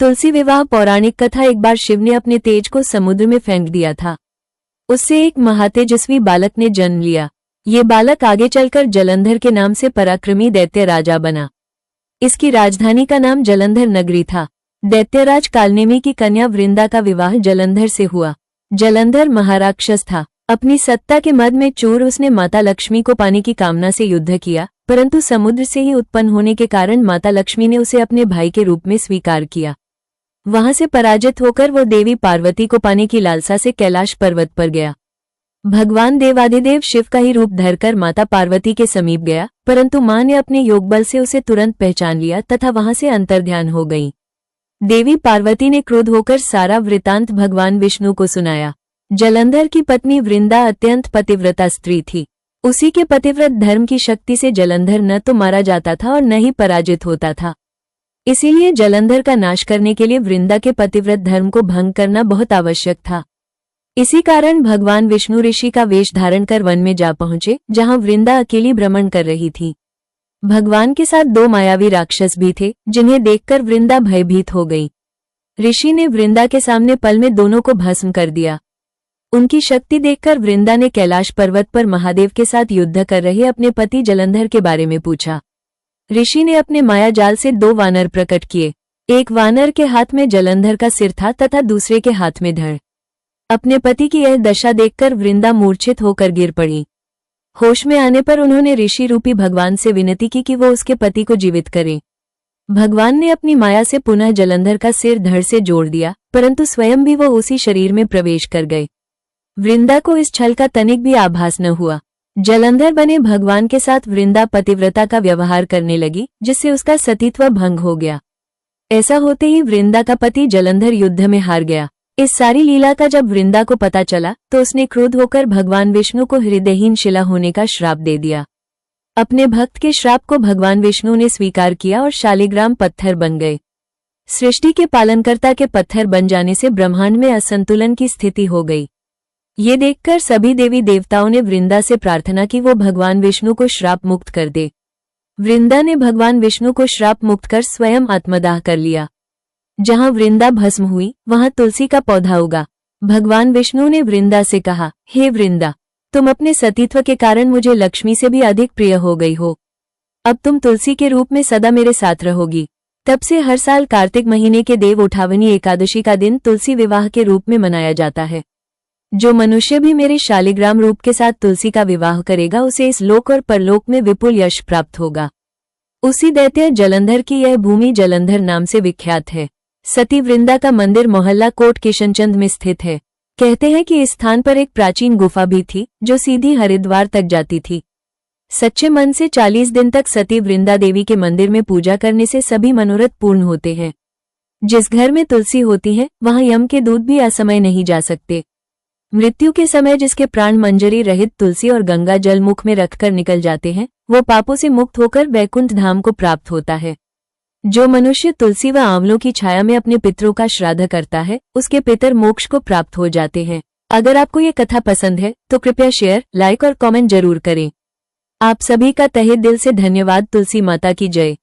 तुलसी विवाह पौराणिक कथा। एक बार शिव ने अपने तेज को समुद्र में फेंक दिया था। उससे एक महातेजस्वी बालक ने जन्म लिया। ये बालक आगे चलकर जलंधर के नाम से पराक्रमी दैत्य राजा बना। इसकी राजधानी का नाम जलंधर नगरी था। दैत्यराज कालनेमी की कन्या वृंदा का विवाह जलंधर से हुआ। जलंधर महाराक्षस था। अपनी सत्ता के मद में चूर उसने माता लक्ष्मी को पाने की कामना से युद्ध किया, परंतु समुद्र से ही उत्पन्न होने के कारण माता लक्ष्मी ने उसे अपने भाई के रूप में स्वीकार किया। वहां से पराजित होकर वो देवी पार्वती को पाने की लालसा से कैलाश पर्वत पर गया। भगवान देवाधिदेव शिव का ही रूप धरकर माता पार्वती के समीप गया, परंतु मां ने अपने योगबल से उसे तुरंत पहचान लिया तथा वहां से अंतर्ध्यान हो गई। देवी पार्वती ने क्रोध होकर सारा वृतांत भगवान विष्णु को सुनाया। जलंधर की पत्नी वृंदा अत्यंत पतिव्रता स्त्री थी। उसी के पतिव्रत धर्म की शक्ति से जलंधर न तो मारा जाता था और न ही पराजित होता था। इसीलिए जलंधर का नाश करने के लिए वृंदा के पतिव्रत धर्म को भंग करना बहुत आवश्यक था। इसी कारण भगवान विष्णु ऋषि का वेश धारण कर वन में जा पहुंचे, जहां वृंदा अकेली भ्रमण कर रही थी। भगवान के साथ 2 मायावी राक्षस भी थे, जिन्हें देखकर वृंदा भयभीत हो गई। ऋषि ने वृंदा के सामने पल में दोनों को भस्म कर दिया। उनकी शक्ति देखकर वृंदा ने कैलाश पर्वत पर महादेव के साथ युद्ध कर रहे अपने पति जलंधर के बारे में पूछा। ऋषि ने अपने माया जाल से 2 वानर प्रकट किए। एक वानर के हाथ में जलंधर का सिर था तथा दूसरे के हाथ में धड़। अपने पति की यह दशा देखकर वृंदा मूर्छित होकर गिर पड़ी। होश में आने पर उन्होंने ऋषि रूपी भगवान से विनती की कि वो उसके पति को जीवित करें। भगवान ने अपनी माया से पुनः जलंधर का सिर धड़ से जोड़ दिया, परंतु स्वयं भी वो उसी शरीर में प्रवेश कर गए। वृंदा को इस छल का तनिक भी आभास न हुआ। जलंधर बने भगवान के साथ वृंदा पतिव्रता का व्यवहार करने लगी, जिससे उसका सतीत्व भंग हो गया। ऐसा होते ही वृंदा का पति जलंधर युद्ध में हार गया। इस सारी लीला का जब वृंदा को पता चला तो उसने क्रोध होकर भगवान विष्णु को हृदयहीन शिला होने का श्राप दे दिया। अपने भक्त के श्राप को भगवान विष्णु ने स्वीकार किया और शालिग्राम पत्थर बन गए। सृष्टि के पालनकर्ता के पत्थर बन जाने से ब्रह्मांड में असंतुलन की स्थिति हो गई। ये देखकर सभी देवी देवताओं ने वृंदा से प्रार्थना की वो भगवान विष्णु को श्राप मुक्त कर दे। वृंदा ने भगवान विष्णु को श्राप मुक्त कर स्वयं आत्मदाह कर लिया। जहां वृंदा भस्म हुई वहां तुलसी का पौधा उगा। भगवान विष्णु ने वृंदा से कहा, हे वृंदा, तुम अपने सतीत्व के कारण मुझे लक्ष्मी से भी अधिक प्रिय हो गई हो। अब तुम तुलसी के रूप में सदा मेरे साथ रहोगी। तब से हर साल कार्तिक महीने के देव उठावनी एकादशी का दिन तुलसी विवाह के रूप में मनाया जाता है। जो मनुष्य भी मेरे शालिग्राम रूप के साथ तुलसी का विवाह करेगा उसे इस लोक और परलोक में विपुल यश प्राप्त होगा। उसी दैत्य जलंधर की यह भूमि जलंधर नाम से विख्यात है। सती वृंदा का मंदिर मोहल्ला कोट किशनचंद में स्थित है। कहते हैं कि इस स्थान पर एक प्राचीन गुफा भी थी जो सीधी हरिद्वार तक जाती थी। सच्चे मन से 40 दिन तक सती वृंदा देवी के मंदिर में पूजा करने से सभी मनोरथ पूर्ण होते हैं। जिस घर में तुलसी होती है वहां यम के दूत भी असमय नहीं जा सकते। मृत्यु के समय जिसके प्राण मंजरी रहित तुलसी और गंगा जल मुख में रखकर निकल जाते हैं वो पापों से मुक्त होकर वैकुंठ धाम को प्राप्त होता है। जो मनुष्य तुलसी व आंवलों की छाया में अपने पितरों का श्राद्ध करता है उसके पितर मोक्ष को प्राप्त हो जाते हैं। अगर आपको ये कथा पसंद है तो कृपया शेयर, लाइक और कमेंट जरूर करें। आप सभी का तहे दिल से धन्यवाद। तुलसी माता की जय।